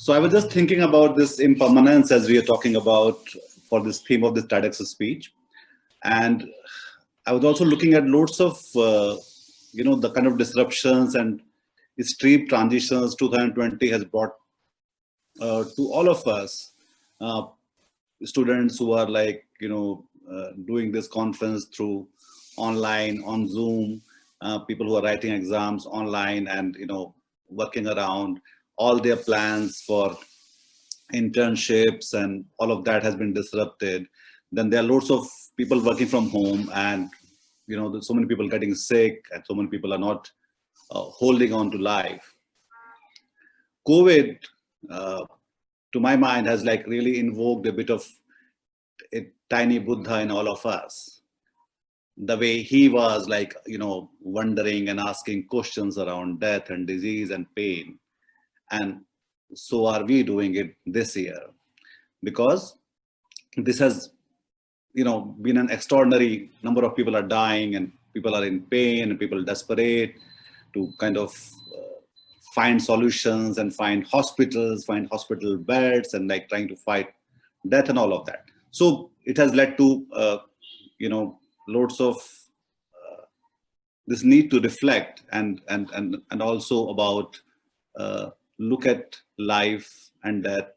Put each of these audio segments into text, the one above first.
So I was just thinking about this impermanence as we are talking about for this theme of this TEDx speech. And I was also looking at loads of, the kind of disruptions and steep transitions 2020 has brought to all of us, students who are doing this conference through online, on Zoom, people who are writing exams online and, working around all their plans for internships and all of that has been disrupted. Then there are lots of people working from home and, there's so many people getting sick and so many people are not holding on to life. COVID, to my mind, has really invoked a bit of a tiny Buddha in all of us. The way he was wondering and asking questions around death and disease and pain. And so are we doing it this year, because this has, been an extraordinary number of people are dying and people are in pain and people are desperate to kind of find solutions and find hospitals, find hospital beds and trying to fight death and all of that. So it has led to, loads of this need to reflect and also about look at life and death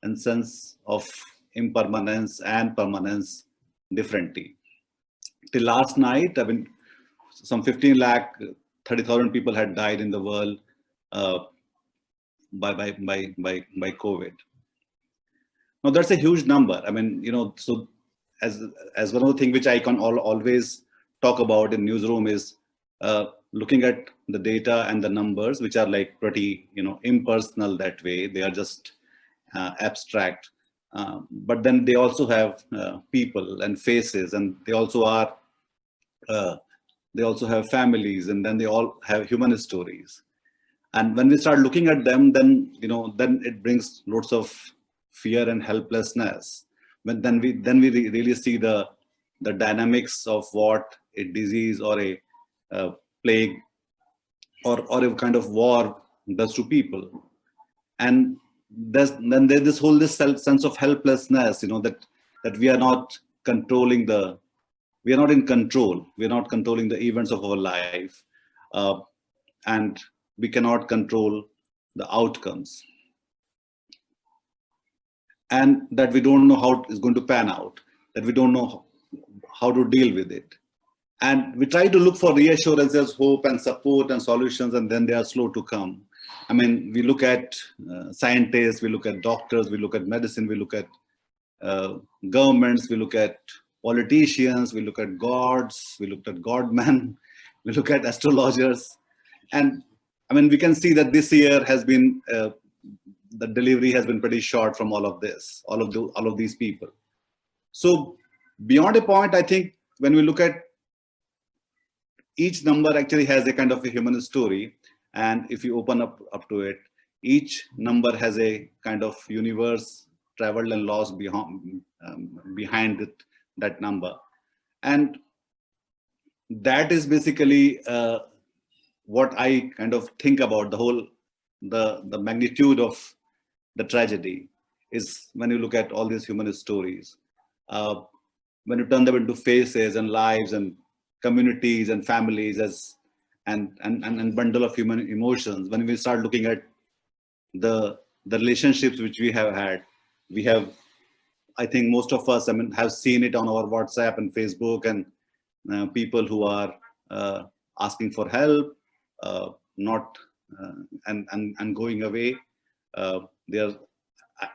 and sense of impermanence and permanence differently. Till last night, some 15 lakh 30,000 people had died in the world by COVID. Now that's a huge number. So as one of the things which I can always talk about in newsroom is looking at the data and the numbers, which are pretty impersonal that way. They are just abstract, but then they also have people and faces, and they also are they also have families, and then they all have human stories. And when we start looking at them, then then it brings lots of fear and helplessness. But then we really see the dynamics of what a disease or a plague or a kind of war does to people. And then there's this sense of helplessness, that we are not controlling we are not in control. We are not controlling the events of our life, and we cannot control the outcomes, and that we don't know how it's going to pan out, that we don't know how to deal with it. And we try to look for reassurances, hope and support and solutions, and then they are slow to come. We look at scientists, we look at doctors, we look at medicine, we look at governments, we look at politicians, we look at gods, we looked at godmen, we look at astrologers. And we can see that this year has been, the delivery has been pretty short from all of this, all of these people. So beyond a point, I think when we look at each number actually has a kind of a human story. And if you open up to it, each number has a kind of universe traveled and lost behind it, that number. And that is basically what I kind of think about the magnitude of the tragedy is when you look at all these human stories. When you turn them into faces and lives and communities and families and bundle of human emotions, when we start looking at the relationships which we have had, I think most of us have seen it on our WhatsApp and Facebook, and people who are asking for help, not and going away.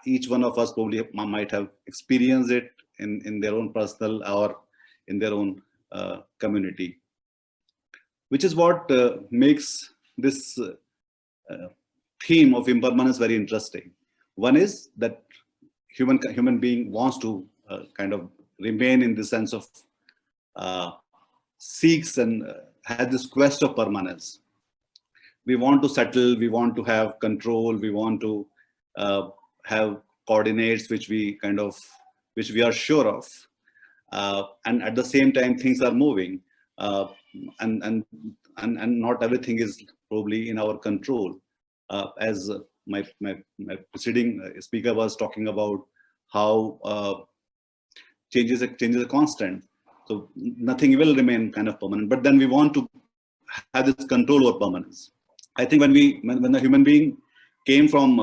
Each one of us probably might have experienced it in their own personal or in their own community, which is what makes this theme of impermanence very interesting. One is that human being wants to kind of remain in the sense of seeks and has this quest of permanence. We want to settle, we want to have control, we want to have coordinates which we are sure of, and at the same time things are moving, and not everything is probably in our control. As my preceding speaker was talking about how change is a constant. So nothing will remain kind of permanent. But then we want to have this control over permanence. I think when the human being came from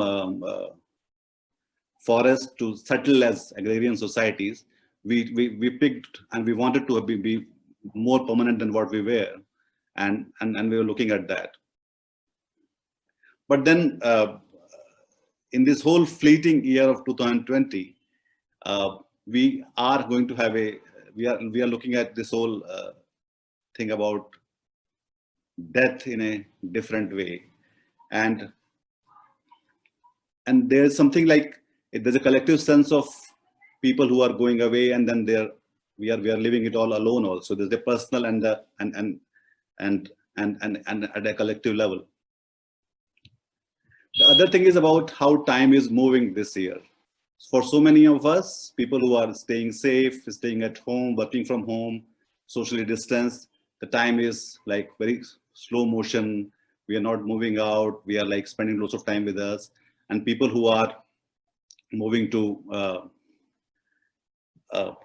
forest to settle as agrarian societies, we picked and we wanted to be more permanent than what we were, and we were looking at that. But then in this whole fleeting year of 2020, we are going to have we are looking at this whole thing about death in a different way, and there's something like there's a collective sense of people who are going away, and then we are living it all alone also. There's the personal and the and at a collective level. The other thing is about how time is moving this year. For so many of us, people who are staying safe, staying at home, working from home, socially distanced, the time is like very slow motion. We are not moving out. We are like spending lots of time with us. And people who are moving to,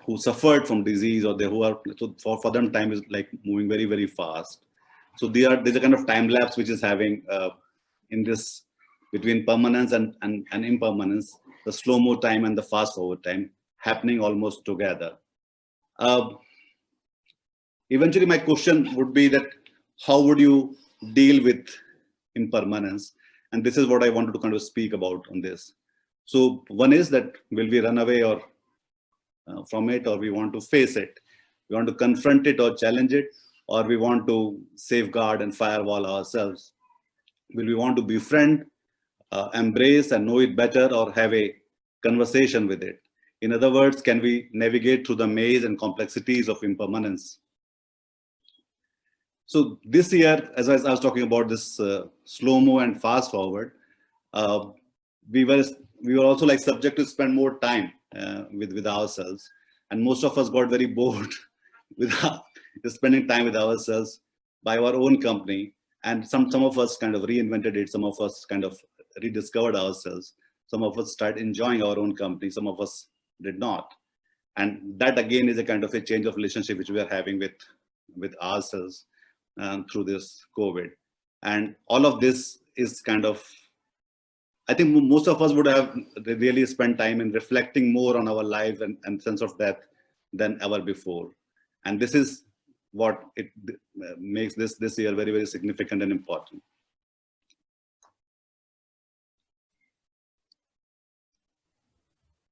who suffered from disease, or who are, so for them time is like moving very, very fast. So there's a kind of time lapse which is having in this, between permanence and impermanence, the slow-mo time and the fast-forward time happening almost together. Eventually, my question would be that how would you deal with impermanence? And this is what I wanted to kind of speak about on this. So one is that will we run away or from it, or we want to face it? We want to confront it or challenge it, or we want to safeguard and firewall ourselves? Will we want to befriend, embrace and know it better, or have a conversation with it? In other words, can we navigate through the maze and complexities of impermanence? So this year, as I was talking about this slow-mo and fast-forward, we were also like subject to spend more time with ourselves, and most of us got very bored with spending time with ourselves by our own company. And some of us kind of reinvented it. Some of us kind of rediscovered ourselves. Some of us started enjoying our own company. Some of us did not. And that again is a kind of a change of relationship which we are having with ourselves through this COVID. And all of this is kind of, I think most of us would have really spent time in reflecting more on our lives and sense of death than ever before. And this is what it makes this year very, very significant and important.